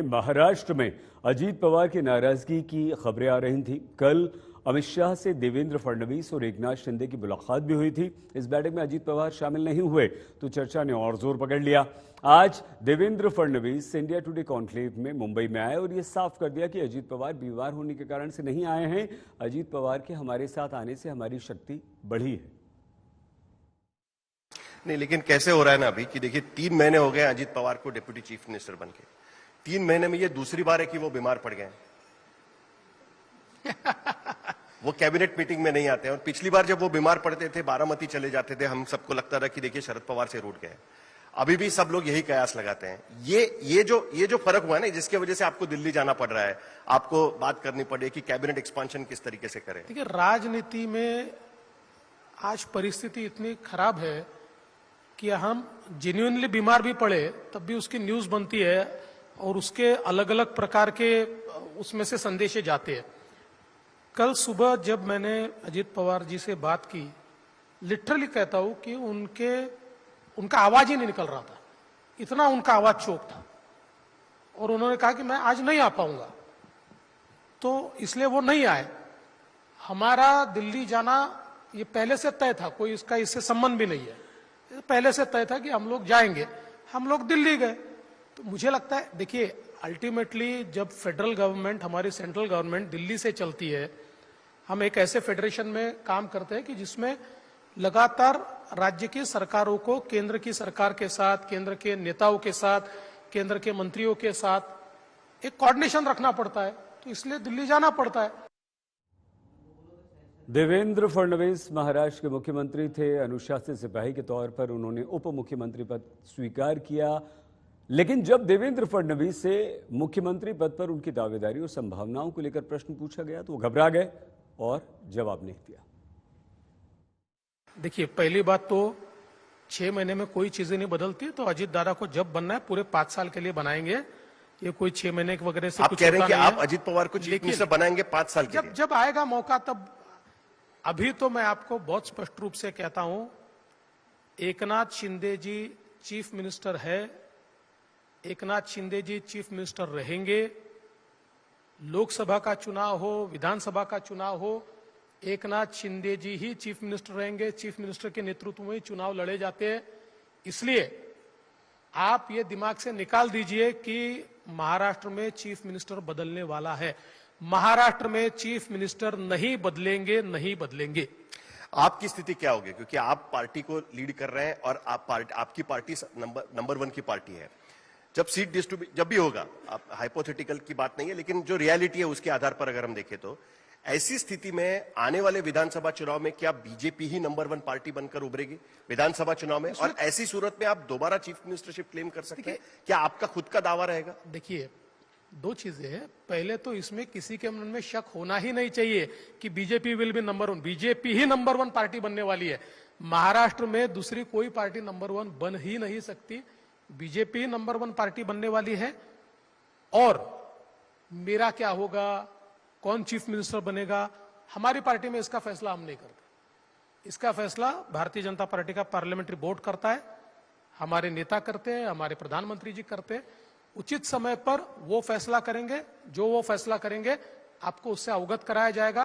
महाराष्ट्र में अजीत पवार की नाराजगी की खबरें आ रही थीं। कल अमित शाह से देवेंद्र फडणवीस और एकनाथ शिंदे की मुलाकात भी हुई थी। इस बैठक में अजीत पवार शामिल नहीं हुए तो चर्चा ने और जोर पकड़ लिया। आज Devendra Fadnavis India today conclave में मुंबई में आए और ये साफ कर दिया कि अजीत पवार बीमार होने के कारण से नहीं आए हैं। अजीत पवार के हमारे साथ आने से हमारी शक्ति बढ़ी है। नहीं, लेकिन कैसे हो रहा है ना अभी कि देखिए 3 महीने हो गए अजीत पवार को डिप्टी चीफ मिनिस्टर बनके। 3 महीने में ये दूसरी बार है कि वो बीमार पड़ गए। वो कैबिनेट मीटिंग में नहीं आते हैं और पिछली बार जब वो बीमार पड़ते थे बारामती चले जाते थे, हम सबको लगता था कि देखिए शरद पवार से रूठ गए। अभी भी सब लोग यही कयास लगाते हैं। ये जो फर्क हुआ है ना, जिसकी वजह से आपको दिल्ली जाना पड़ रहा है, आपको बात करनी पड़े कि कैबिनेट एक्सपांशन किस तरीके से करें। देखिए, राजनीति में आज परिस्थिति इतनी खराब है कि हम जेन्युइनली बीमार भी पड़े तब भी उसकी न्यूज बनती है और उसके अलग अलग प्रकार के उसमें से संदेशे जाते हैं। कल सुबह जब मैंने अजीत पवार जी से बात की, लिटरली कहता हूं कि उनका आवाज ही नहीं निकल रहा था, इतना उनका आवाज चोक था और उन्होंने कहा कि मैं आज नहीं आ पाऊंगा, तो इसलिए वो नहीं आए। हमारा दिल्ली जाना ये पहले से तय था, कोई इसका इससे संबंध भी नहीं है। पहले से तय था कि हम लोग जाएंगे। हम लोग दिल्ली गए। तो मुझे लगता है, देखिए, अल्टीमेटली जब फेडरल गवर्नमेंट, हमारी सेंट्रल गवर्नमेंट दिल्ली से चलती है, हम एक ऐसे फेडरेशन में काम करते हैं कि जिसमें लगातार राज्य की सरकारों को केंद्र की सरकार के साथ, केंद्र के नेताओं के साथ, केंद्र के मंत्रियों के साथ एक कोऑर्डिनेशन रखना पड़ता है, तो इसलिए दिल्ली जाना पड़ता है। देवेंद्र फडणवीस महाराष्ट्र के मुख्यमंत्री थे। अनुशासित सिपाही के तौर पर उन्होंने उप मुख्यमंत्री पद स्वीकार किया, लेकिन जब देवेंद्र फडणवीस से मुख्यमंत्री पद पर उनकी दावेदारी और संभावनाओं को लेकर प्रश्न पूछा गया तो वो घबरा गए और जवाब नहीं दिया। देखिए, पहली बात तो 6 महीने में कोई चीजें नहीं बदलती, तो अजीत दादा को जब बनना है पूरे 5 साल के लिए बनाएंगे। ये कोई 6 महीने वगैरह से आप कुछ कह रहे हैं कि होता नहीं आप अजीत पवार को चीफ मिनिस्टर बनाएंगे 5 साल के लिए? जब आएगा मौका तब। अभी तो मैं आपको बहुत स्पष्ट रूप से कहता हूं, एकनाथ शिंदे जी चीफ मिनिस्टर है, एकनाथ शिंदे जी चीफ मिनिस्टर रहेंगे। लोकसभा का चुनाव हो, विधानसभा का चुनाव हो, एकनाथ शिंदे जी ही चीफ मिनिस्टर रहेंगे। चीफ मिनिस्टर के नेतृत्व में ही चुनाव लड़े जाते हैं। इसलिए आप ये दिमाग से निकाल दीजिए कि महाराष्ट्र में चीफ मिनिस्टर बदलने वाला है। महाराष्ट्र में चीफ मिनिस्टर नहीं बदलेंगे, नहीं बदलेंगे। आपकी स्थिति क्या होगी, क्योंकि आप पार्टी को लीड कर रहे हैं और आपकी पार्टी नंबर 1 की पार्टी है। जब सीट डिस्ट्रीब्यूट जब भी होगा, आप हाइपोथेटिकल की बात नहीं है, लेकिन जो रियलिटी है उसके आधार पर अगर हम देखें तो ऐसी स्थिति में आने वाले विधानसभा चुनाव में क्या बीजेपी ही नंबर 1 पार्टी बनकर उभरेगी विधानसभा चुनाव में? और ऐसी सूरत में आप दोबारा चीफ मिनिस्टरशिप क्लेम कर सकते हैं? क्या आपका खुद का दावा रहेगा? देखिए, 2 चीजें हैं। पहले तो इसमें किसी के मन में शक होना ही नहीं चाहिए कि BJP will be number 1। BJP he number 1 party बनने वाली है। महाराष्ट्र में दूसरी कोई पार्टी नंबर 1 बन ही नहीं सकती। बीजेपी ही नंबर 1 पार्टी बनने वाली है। और मेरा क्या होगा, कौन चीफ मिनिस्टर बनेगा, हमारी पार्टी में इसका फैसला हम नहीं करते। इसका फैसला भारतीय जनता पार्टी का पार्लियामेंट्री बोर्ड करता है, हमारे नेता करते हैं, हमारे प्रधानमंत्री जी करते हैं। उचित समय पर वो फैसला करेंगे। जो वो फैसला करेंगे आपको उससे अवगत कराया जाएगा।